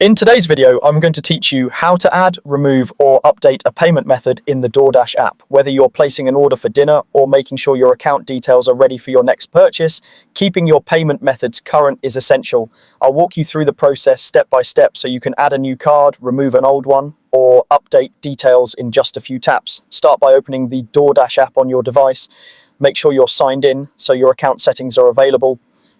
In today's video, I'm going to teach you how to add, remove, or update a payment method in the Doordash app. Whether you're placing an order for dinner or making sure your account details are ready for your next purchase, keeping your payment methods current is essential. I'll walk you through the process step by step so you can add a new card, remove an old one, or update details in just a few taps. Start by opening the Doordash app on your device. Make sure you're signed in so your account settings are available.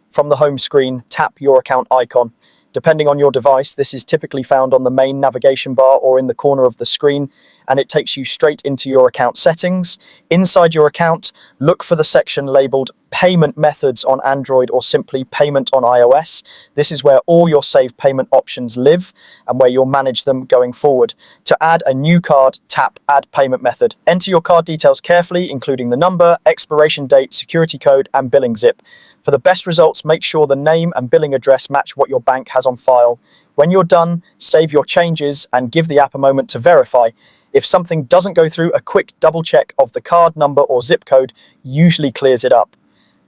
From the home screen, tap your account icon. Depending on your device, this is typically found on the main navigation bar or in the corner of the screen, and it takes you straight into your account settings. Inside your account, look for the section labeled Payment Methods on Android or simply Payment on iOS. This is where all your saved payment options live and where you'll manage them going forward. To add a new card, tap Add Payment Method. Enter your card details carefully, including the number, expiration date, security code, and billing zip. For the best results, make sure the name and billing address match what your bank has on file. When you're done, save your changes and give the app a moment to verify. If something doesn't go through, a quick double check of the card number or zip code usually clears it up.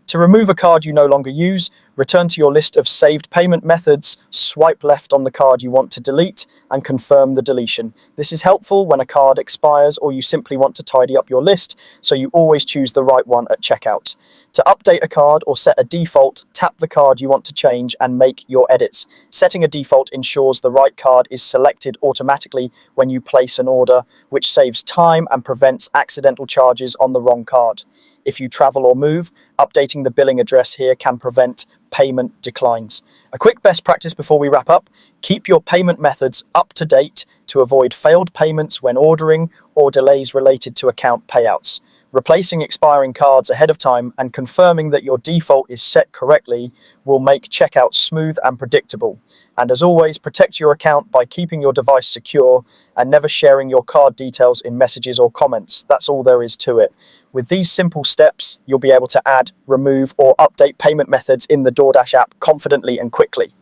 To remove a card you no longer use, return to your list of saved payment methods, swipe left on the card you want to delete, and confirm the deletion. This is helpful when a card expires or you simply want to tidy up your list, so you always choose the right one at checkout. To update a card or set a default, tap the card you want to change and make your edits. Setting a default ensures the right card is selected automatically when you place an order, which saves time and prevents accidental charges on the wrong card. If you travel or move, updating the billing address here can prevent payment declines. A quick best practice before we wrap up: keep your payment methods up to date to avoid failed payments when ordering or delays related to account payouts. Replacing expiring cards ahead of time and confirming that your default is set correctly will make checkout smooth and predictable. And as always, protect your account by keeping your device secure and never sharing your card details in messages or comments. That's all there is to it. With these simple steps, you'll be able to add, remove, or update payment methods in the Doordash app confidently and quickly.